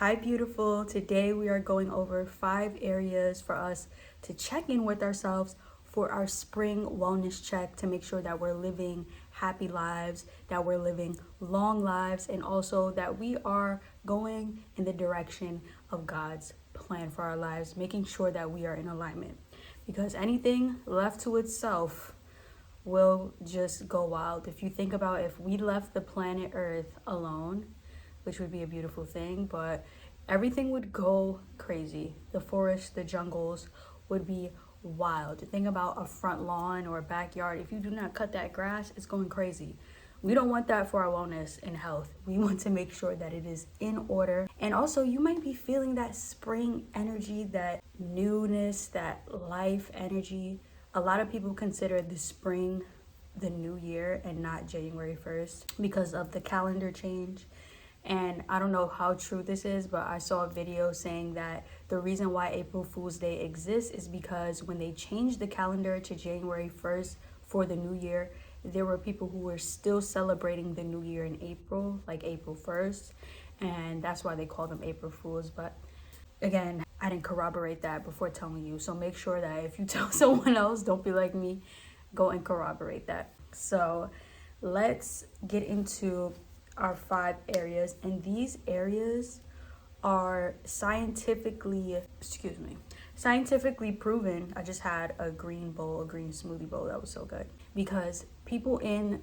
Hi, beautiful. Today we are going over 5 areas for us to check in with ourselves for our spring wellness check to make sure that we're living happy lives, that we're living long lives, and also that we are going in the direction of God's plan for our lives, making sure that we are in alignment. Because anything left to itself will just go wild. If you think about if we left the planet Earth alone, which would be a beautiful thing, but everything would go crazy. The forests, the jungles would be wild. Think about a front lawn or a backyard. If you do not cut that grass, it's going crazy. We don't want that for our wellness and health. We want to make sure that it is in order. And also, you might be feeling that spring energy, that newness, that life energy. A lot of people consider the spring the new year and not January 1st because of the calendar change. And I don't know how true this is, but I saw a video saying that the reason why April Fool's Day exists is because when they changed the calendar to January 1st for the new year, there were people who were still celebrating the new year in April, like April 1st. And that's why they call them April Fools. But again, I didn't corroborate that before telling you. So make sure that if you tell someone else, don't be like me, go and corroborate that. So let's get into our 5 areas, and these areas are scientifically proven. I just had a green smoothie bowl that was so good, because people in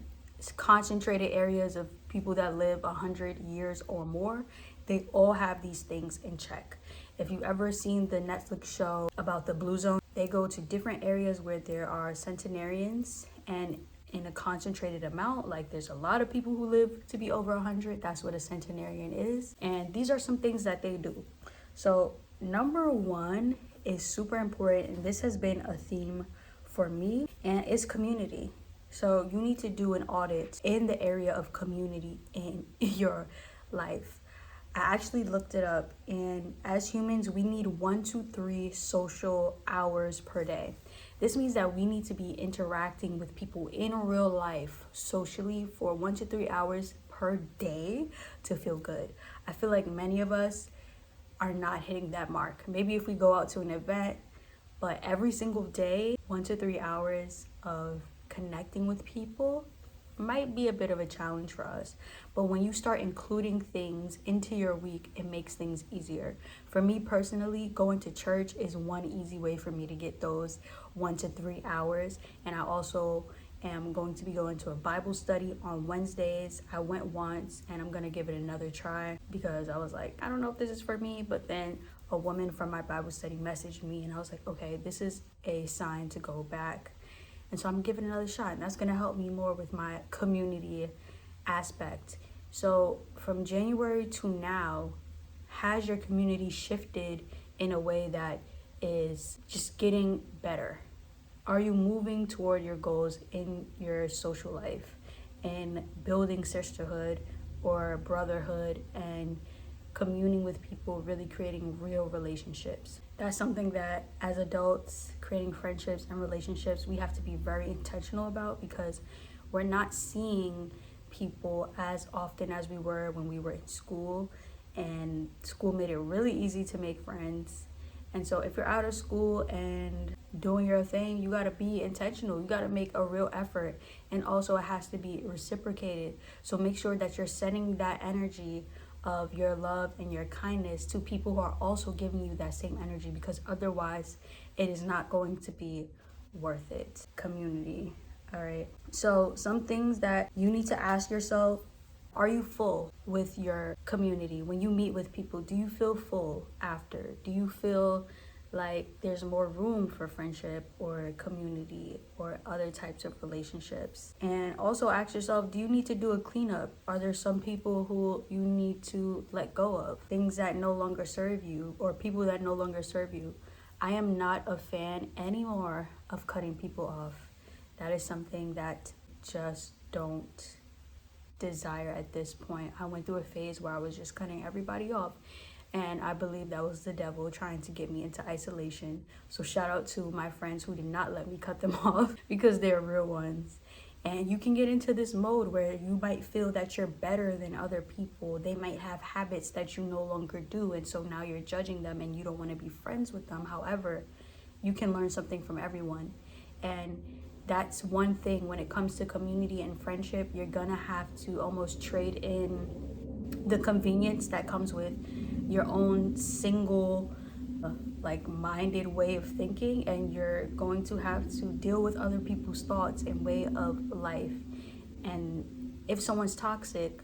concentrated areas of people that live 100 years or more, they all have these things in check. If you've ever seen the Netflix show about the Blue Zone, they go to different areas where there are centenarians, and in a concentrated amount, like there's a lot of people who live to be over 100. That's what a centenarian is. And these are some things that they do. So number 1 is super important, and this has been a theme for me, and it's community. So you need to do an audit in the area of community in your life. I actually looked it up, and as humans, we need 1 to 3 social hours per day. This means that we need to be interacting with people in real life socially for 1 to 3 hours per day to feel good. I feel like many of us are not hitting that mark. Maybe if we go out to an event, but every single day, 1 to 3 hours of connecting with people might be a bit of a challenge for us. But when you start including things into your week, it makes things easier. For me personally, going to church is one easy way for me to get those 1 to 3 hours. And I also am going to be going to a Bible study on Wednesdays. I went once, and I'm going to give it another try because I was like, I don't know if this is for me. But then a woman from my Bible study messaged me, and I was like, okay, this is a sign to go back. And so I'm giving it another shot, and that's going to help me more with my community aspect. So from January to now, has your community shifted in a way that is just getting better? Are you moving toward your goals in your social life and building sisterhood or brotherhood and communing with people, really creating real relationships? That's something that as adults, creating friendships and relationships, we have to be very intentional about, because we're not seeing people as often as we were when we were in school, and school made it really easy to make friends. And so if you're out of school and doing your thing, you got to be intentional. You got to make a real effort, and also it has to be reciprocated. So make sure that you're sending that energy of your love and your kindness to people who are also giving you that same energy, because otherwise it is not going to be worth it. Community. All right. So some things that you need to ask yourself: are you full with your community? When you meet with people, do you feel full after? Do you feel like there's more room for friendship or community or other types of relationships? And also ask yourself, do you need to do a cleanup? Are there some people who you need to let go of? Things that no longer serve you, or people that no longer serve you. I am not a fan anymore of cutting people off. That is something that just don't desire at this point. I went through a phase where I was just cutting everybody off, and I believe that was the devil trying to get me into isolation. So shout out to my friends who did not let me cut them off, because they're real ones. And you can get into this mode where you might feel that you're better than other people. They might have habits that you no longer do, and so now you're judging them and you don't want to be friends with them. However, you can learn something from everyone. And that's one thing when it comes to community and friendship. You're gonna have to almost trade in the convenience that comes with your own single minded way of thinking, and you're going to have to deal with other people's thoughts and way of life. And if someone's toxic,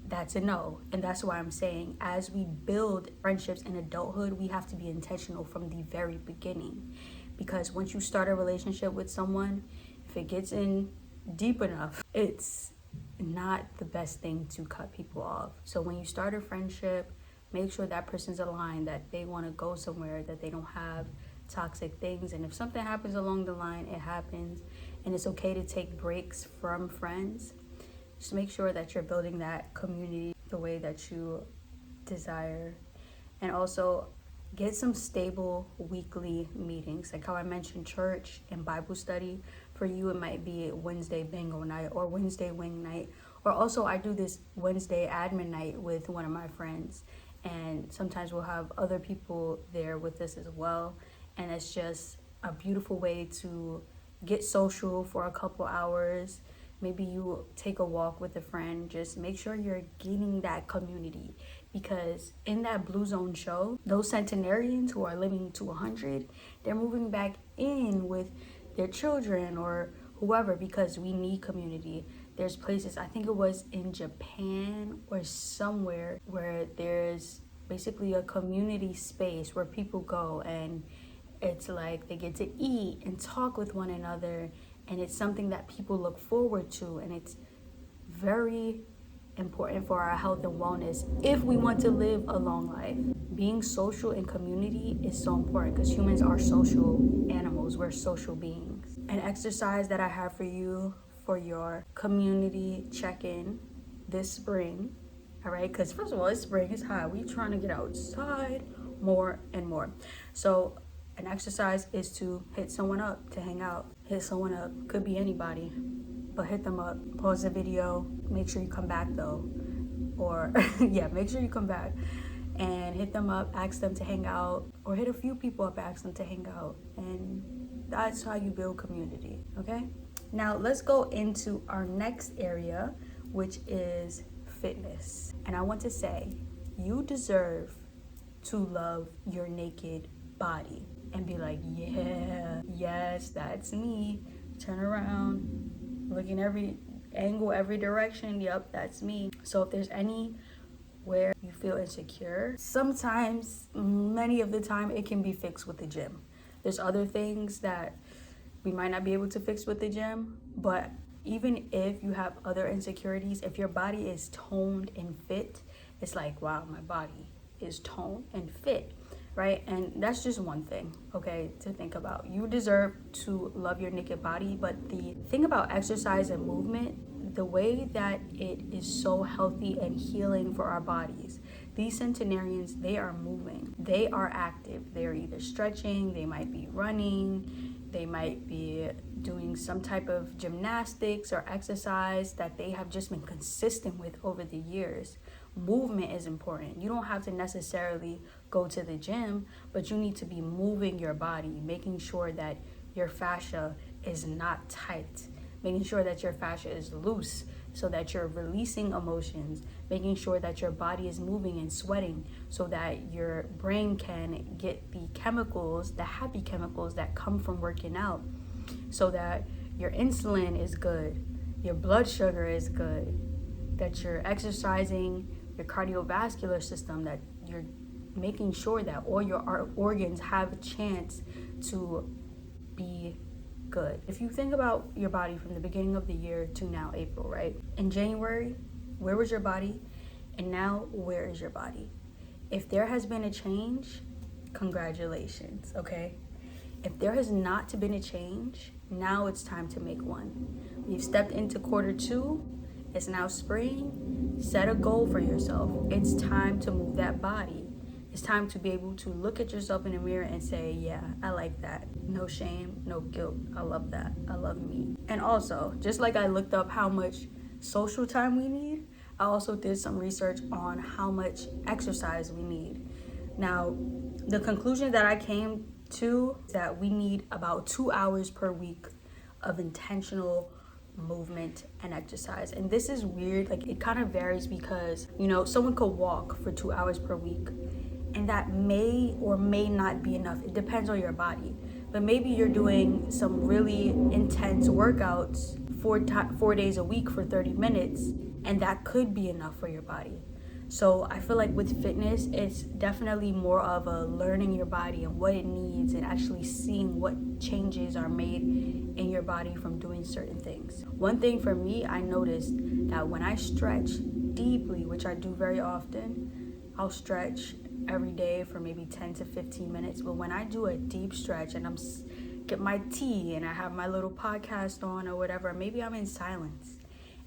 that's a no. And that's why I'm saying, as we build friendships in adulthood, we have to be intentional from the very beginning. Because once you start a relationship with someone, if it gets in deep enough, it's not the best thing to cut people off. So when you start a friendship, make sure that person's aligned, that they want to go somewhere, that they don't have toxic things. And if something happens along the line, it happens. And it's okay to take breaks from friends. Just make sure that you're building that community the way that you desire. And also get some stable weekly meetings. Like how I mentioned church and Bible study. For you, it might be Wednesday bingo night or Wednesday wing night. Or also I do this Wednesday admin night with one of my friends. And sometimes we'll have other people there with us as well. And it's just a beautiful way to get social for a couple hours. Maybe you take a walk with a friend. Just make sure you're gaining that community. Because in that Blue Zone show, those centenarians who are living to 100, they're moving back in with their children or whoever, because we need community. There's places, I think it was in Japan or somewhere, where there's basically a community space where people go, and it's like they get to eat and talk with one another, and it's something that people look forward to, and it's very important for our health and wellness if we want to live a long life. Being social in community is so important because humans are social animals. We're social beings. An exercise that I have for you for your community check-in this spring, all right? Because first of all, it's spring, it's hot. We trying to get outside more and more. So an exercise is to hit someone up to hang out. Hit someone up. Could be anybody, but hit them up. Pause the video. Make sure you come back though. Or yeah, make sure you come back and hit them up. Ask them to hang out, or hit a few people up, ask them to hang out. And that's how you build community, okay? Now let's go into our next area, which is fitness. And I want to say, you deserve to love your naked body and be like, yeah, yes, that's me. Turn around, look in every angle, every direction. Yep, that's me. So if there's anywhere you feel insecure, sometimes, many of the time, it can be fixed with the gym. There's other things that we might not be able to fix with the gym, but even if you have other insecurities, if your body is toned and fit, it's like, wow, my body is toned and fit, right? And that's just one thing, okay, to think about. You deserve to love your naked body, but the thing about exercise and movement, the way that it is so healthy and healing for our bodies. These centenarians, they are moving, they are active. They're either stretching, they might be running, they might be doing some type of gymnastics or exercise that they have just been consistent with over the years. Movement is important. You don't have to necessarily go to the gym, but you need to be moving your body, making sure that your fascia is not tight, making sure that your fascia is loose so that you're releasing emotions, making sure that your body is moving and sweating so that your brain can get the chemicals, the happy chemicals that come from working out, so that your insulin is good, your blood sugar is good, that you're exercising your cardiovascular system, that you're making sure that all your organs have a chance to be good. If you think about your body from the beginning of the year to now, April, right? In January, where was your body? And now, where is your body? If there has been a change, congratulations, okay? If there has not been a change, now it's time to make one. We've stepped into quarter 2. It's now spring. Set a goal for yourself. It's time to move that body. It's time to be able to look at yourself in the mirror and say, yeah, I like that. No shame, no guilt. I love that. I love me. And also, just like I looked up how much social time we need, I also did some research on how much exercise we need. Now, the conclusion that I came to is that we need about 2 hours per week of intentional movement and exercise. And this is weird, like it kind of varies because, someone could walk for 2 hours per week, and that may or may not be enough. It depends on your body. But maybe you're doing some really intense workouts 4 days a week for 30 minutes, and that could be enough for your body. So I feel like with fitness, it's definitely more of a learning your body and what it needs, and actually seeing what changes are made in your body from doing certain things. One thing for me, I noticed that when I stretch deeply, which I do very often, I'll stretch every day for maybe 10 to 15 minutes. But when I do a deep stretch and get my tea and I have my little podcast on or whatever, maybe I'm in silence,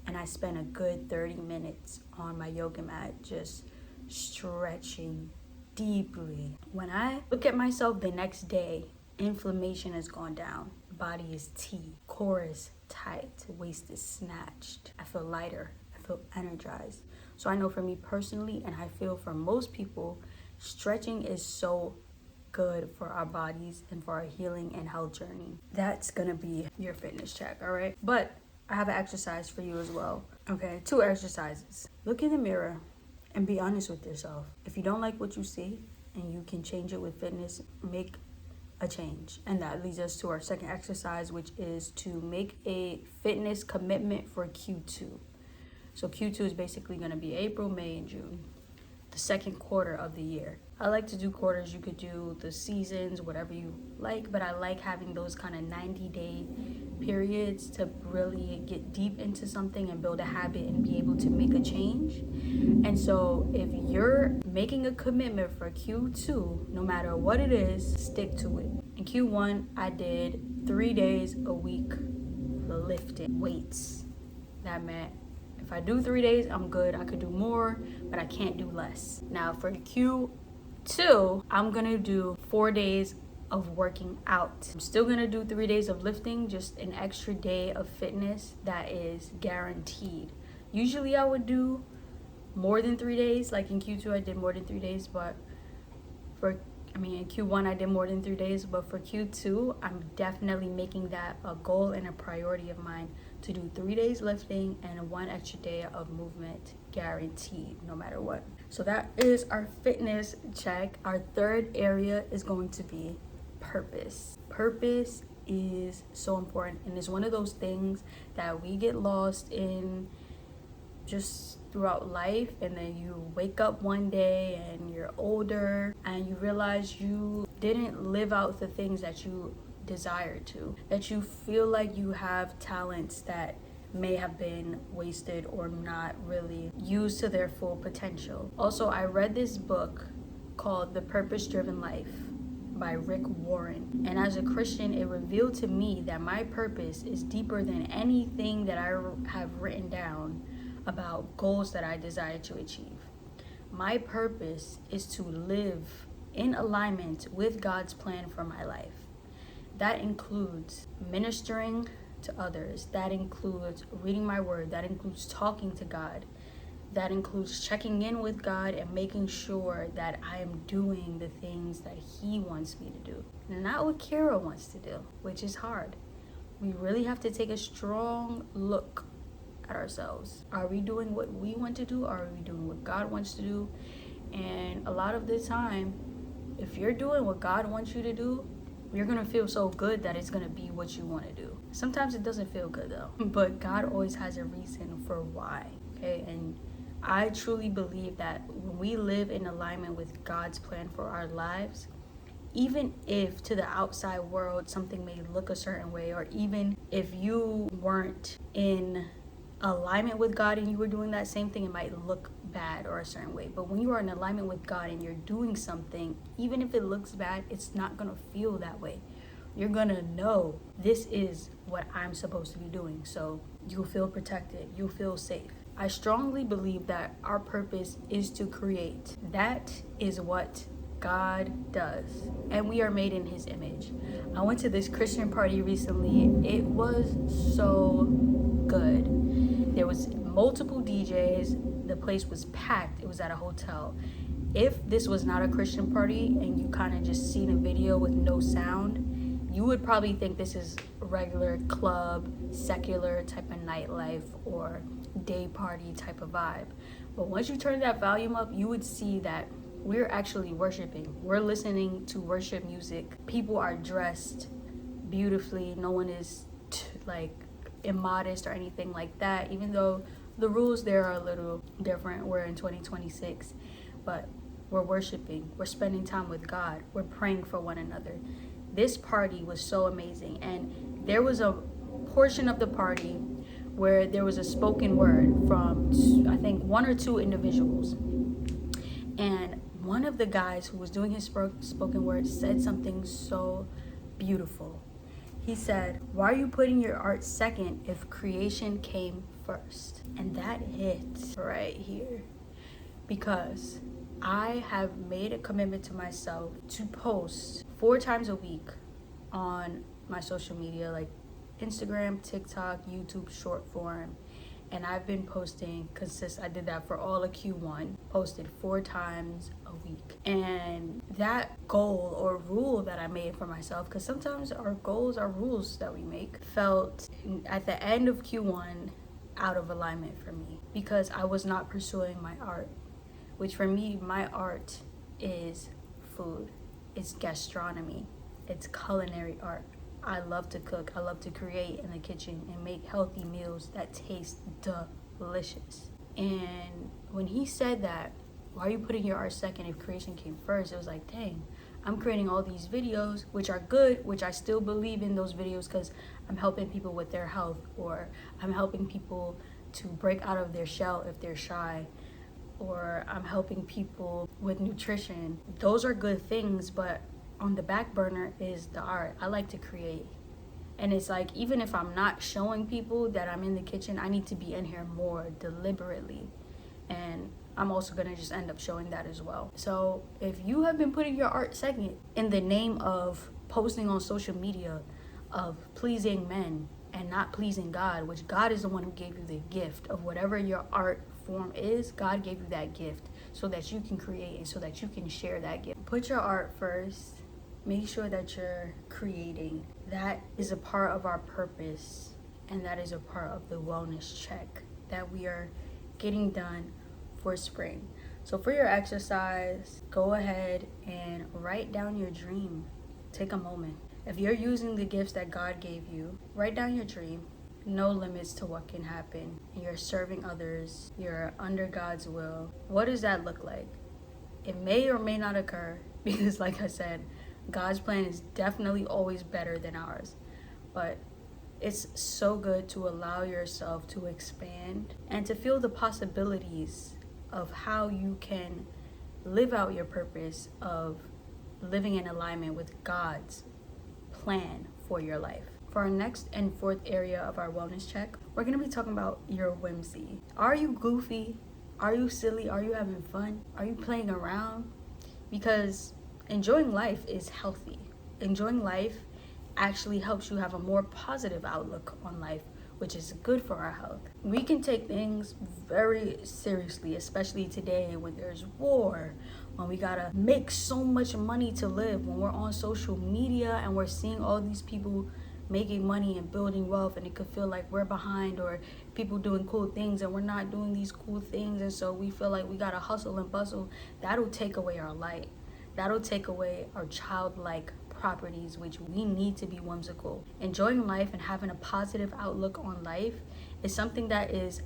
and I spend a good 30 minutes on my yoga mat just stretching deeply. When I look at myself the next day, inflammation has gone down. Body is tea, core is tight, waist is snatched. I feel lighter, I feel energized. So I know for me personally, and I feel for most people, stretching is so good for our bodies and for our healing and health journey. That's gonna be your fitness check, all right? But I have an exercise for you as well. Okay, 2 exercises. Look in the mirror and be honest with yourself. If you don't like what you see and you can change it with fitness, make a change. And that leads us to our second exercise, which is to make a fitness commitment for Q2. So Q2 is basically going to be April, May, and June, the second quarter of the year. I like to do quarters. You could do the seasons, whatever you like, but I like having those kind of 90-day periods to really get deep into something and build a habit and be able to make a change. And so if you're making a commitment for Q2, no matter what it is, stick to it. In Q1, I did 3 days a week lifting weights. That meant if I do 3 days, I'm good. I could do more, but I can't do less. Now for Q2, I'm gonna do 4 days of working out. I'm still gonna do 3 days of lifting, just an extra day of fitness that is guaranteed. Usually I would do more than 3 days. Like in Q2, I did more than 3 days, but in Q1, I did more than 3 days, but for Q2, I'm definitely making that a goal and a priority of mine to do 3 days lifting and 1 extra day of movement, guaranteed, no matter what. So that is our fitness check. Our third area is going to be purpose. Purpose is so important, and it's one of those things that we get lost in just throughout life, and then you wake up one day and you're older and you realize you didn't live out the things that you desired to, that you feel like you have talents that may have been wasted or not really used to their full potential. Also, I read this book called The Purpose-Driven Life by Rick Warren, and as a Christian, it revealed to me that my purpose is deeper than anything that I have written down about goals that I desire to achieve. My purpose is to live in alignment with God's plan for my life. That includes ministering to others. That includes reading my word. That includes talking to God. That includes checking in with God and making sure that I am doing the things that He wants me to do, and not what Kira wants to do, which is hard. We really have to take a strong look at ourselves. Are we doing what we want to do, or are we doing what God wants to do? And a lot of the time, if you're doing what God wants you to do, you're gonna feel so good that it's gonna be what you want to do. Sometimes it doesn't feel good though, but God always has a reason for why. Okay, and I truly believe that when we live in alignment with God's plan for our lives, even if to the outside world something may look a certain way, or even if you weren't in alignment with God and you were doing that same thing, it might look bad or a certain way. But when you are in alignment with God and you're doing something, even if it looks bad, it's not gonna feel that way. You're gonna know this is what I'm supposed to be doing. So you'll feel protected, you'll feel safe. I strongly believe that our purpose is to create. That is what God does. And we are made in his image. I went to this Christian party recently. It was so good. There was multiple DJs. The place was packed. It was at a hotel. If this was not a Christian party and you kind of just seen a video with no sound, you would probably think this is regular club, secular type of nightlife or day party type of vibe. But once you turn that volume up, you would see that we're actually worshiping. We're listening to worship music. People are dressed beautifully. No one is like immodest or anything like that, even though the rules there are a little different. We're in 2026, but we're worshiping. We're spending time with God. We're praying for one another. This party was so amazing. And there was a portion of the party where there was a spoken word from, I think, one or two individuals. And one of the guys who was doing his spoken word said something so beautiful. He said, "Why are you putting your art second if creation came first?" And that hit right here, because I have made a commitment to myself to post 4 times a week on my social media, like Instagram, TikTok, YouTube, short form. And I've been posting I did that for all of Q1, posted 4 times a week. And that goal or rule that I made for myself, because sometimes our goals are rules that we make, felt at the end of Q1 out of alignment for me, because I was not pursuing my art, which for me, my art is food, it's gastronomy, it's culinary art. I love to cook. I love to create in the kitchen and make healthy meals that taste delicious. And when he said that, why are you putting your art second if creation came first? It was like, dang, I'm creating all these videos, which are good, which I still believe in those videos because I'm helping people with their health, or I'm helping people to break out of their shell if they're shy, or I'm helping people with nutrition. Those are good things, but on the back burner is the art. I like to create. And it's like, even if I'm not showing people that I'm in the kitchen, I need to be in here more deliberately. And I'm also gonna just end up showing that as well. So if you have been putting your art second in the name of posting on social media, of pleasing men and not pleasing God, which God is the one who gave you the gift of whatever your art form is, God gave you that gift so that you can create and so that you can share that gift. Put your art first. Make sure that you're creating. That is a part of our purpose, and that is a part of the wellness check that we are getting done for spring. So for your exercise, go ahead and write down your dream. Take a moment. If you're using the gifts that God gave you, write down your dream. No limits to what can happen. You're serving others. You're under God's will. What does that look like? It may or may not occur, because like I said, God's plan is definitely always better than ours. But it's so good to allow yourself to expand and to feel the possibilities of how you can live out your purpose of living in alignment with God's plan for your life. For our next and 4th area of our wellness check, we're going to be talking about your whimsy. Are you goofy? Are you silly? Are you having fun? Are you playing around? Because enjoying life is healthy. Enjoying life actually helps you have a more positive outlook on life, which is good for our health. We can take things very seriously, especially today when there's war, when we gotta make so much money to live, when we're on social media and we're seeing all these people making money and building wealth, and it could feel like we're behind, or people doing cool things and we're not doing these cool things, and so we feel like we gotta hustle and bustle. That'll take away our light. That'll take away our childlike properties, which we need to be whimsical. Enjoying life and having a positive outlook on life is something that is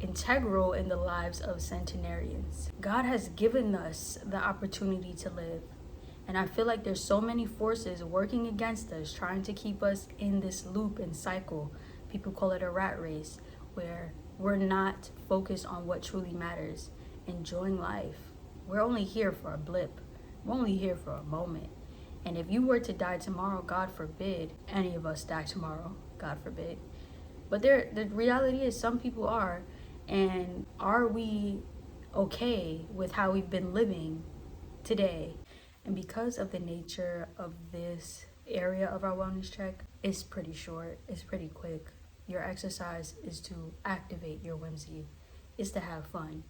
integral in the lives of centenarians. God has given us the opportunity to live. And I feel like there's so many forces working against us, trying to keep us in this loop and cycle. People call it a rat race, where we're not focused on what truly matters. Enjoying life. We're only here for a blip. We're only here for a moment. And if you were to die tomorrow, God forbid, any of us die tomorrow, God forbid. But the reality is some people are. And are we okay with how we've been living today? And because of the nature of this area of our wellness check, it's pretty short, it's pretty quick. Your exercise is to activate your whimsy, is to have fun.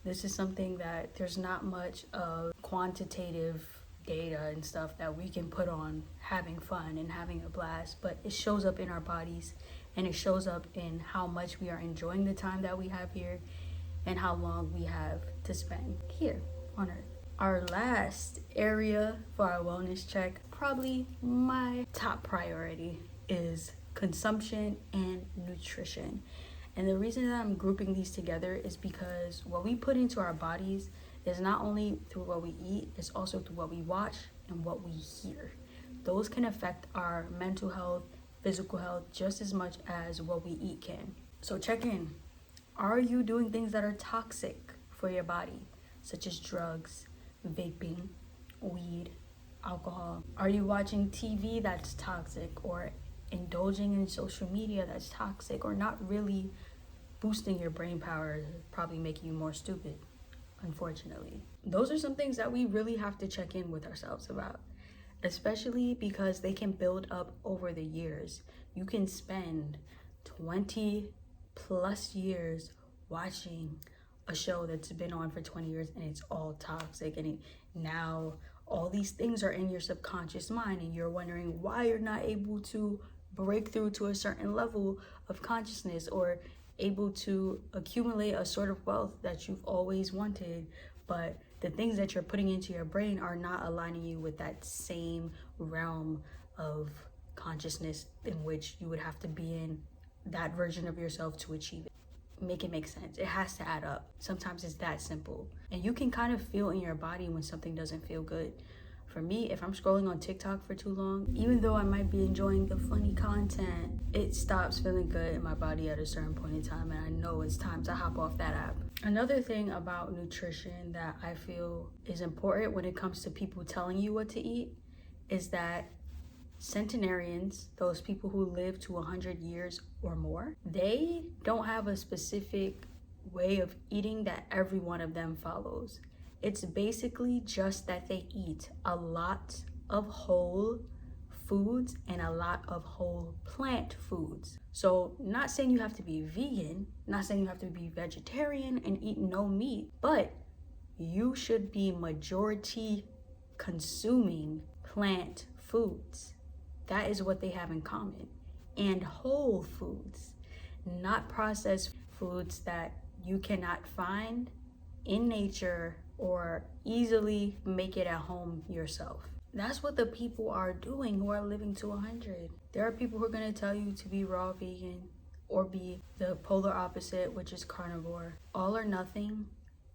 This is something that there's not much of quantitative data and stuff that we can put on having fun and having a blast, but it shows up in our bodies, and it shows up in how much we are enjoying the time that we have here and how long we have to spend here on earth. Our last area for our wellness check, probably my top priority, is consumption and nutrition. And the reason that I'm grouping these together is because what we put into our bodies is not only through what we eat, it's also through what we watch and what we hear. Those can affect our mental health, physical health, just as much as what we eat can. So check in. Are you doing things that are toxic for your body, such as drugs, vaping, weed, alcohol? Are you watching TV that's toxic, or indulging in social media that's toxic, or not really boosting your brain power, probably making you more stupid, unfortunately? Those are some things that we really have to check in with ourselves about, especially because they can build up over the years. You can spend 20 plus years watching a show that's been on for 20 years and it's all toxic, and now all these things are in your subconscious mind, and you're wondering why you're not able to break through to a certain level of consciousness or able to accumulate a sort of wealth that you've always wanted, but the things that you're putting into your brain are not aligning you with that same realm of consciousness in which you would have to be in that version of yourself to achieve it. Make it make sense. It has to add up. Sometimes it's that simple. And you can kind of feel in your body when something doesn't feel good. For me, if I'm scrolling on TikTok for too long, even though I might be enjoying the funny content, it stops feeling good in my body at a certain point in time, and I know it's time to hop off that app. Another thing about nutrition that I feel is important when it comes to people telling you what to eat is that centenarians, those people who live to 100 years or more, they don't have a specific way of eating that every one of them follows. It's basically just that they eat a lot of whole foods and a lot of whole plant foods. So not saying you have to be vegan, not saying you have to be vegetarian and eat no meat, but you should be majority consuming plant foods. That is what they have in common. And whole foods, not processed foods that you cannot find in nature or easily make it at home yourself. That's what the people are doing who are living to 100. There are people who are going to tell you to be raw vegan or be the polar opposite, which is carnivore. All or nothing,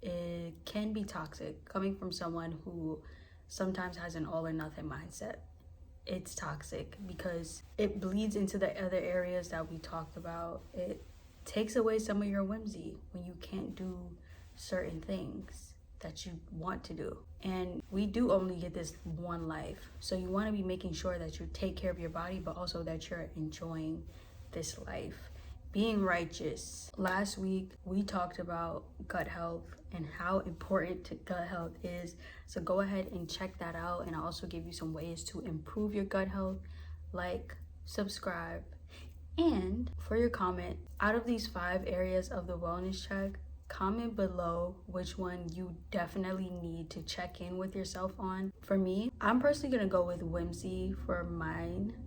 it can be toxic coming from someone who sometimes has an all or nothing mindset. It's toxic because it bleeds into the other areas that we talked about. It takes away some of your whimsy when you can't do certain things that you want to do. And we do only get this one life. So you want to be making sure that you take care of your body, but also that you're enjoying this life. Being righteous. Last week, we talked about gut health and how important gut health is. So go ahead and check that out. And I'll also give you some ways to improve your gut health. Like, subscribe. And for your comment, out of these 5 areas of the wellness check, comment below which one you definitely need to check in with yourself on. For me, I'm personally gonna go with Whimsy for mine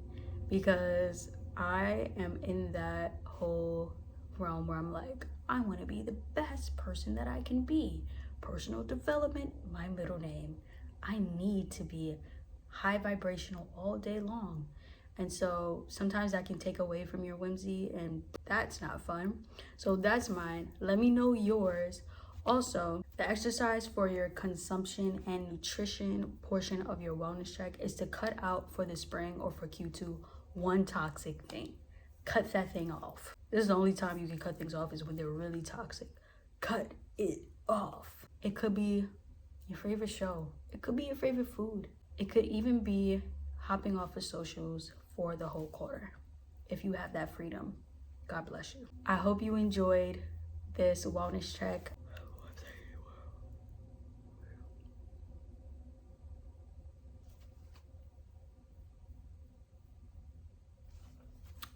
because I am in that whole realm where I'm like, I want to be the best person that I can be. Personal development, my middle name. I need to be high vibrational all day long. And so sometimes that can take away from your whimsy, and that's not fun. So that's mine. Let me know yours. Also, the exercise for your consumption and nutrition portion of your wellness check is to cut out for the spring or for Q2 one toxic thing. Cut that thing off. This is the only time you can cut things off is when they're really toxic. Cut it off. It could be your favorite show. It could be your favorite food. It could even be hopping off of socials for the whole quarter. If you have that freedom, God bless you. I hope you enjoyed this wellness check.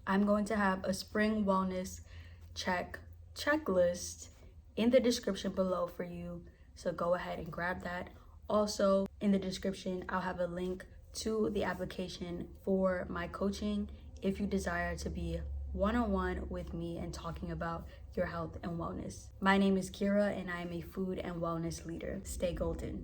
I'm going to have a spring wellness checklist in the description below for you. So go ahead and grab that. Also, in the description, I'll have a link to the application for my coaching if you desire to be one-on-one with me and talking about your health and wellness. My name is Kira and I am a food and wellness leader. Stay golden.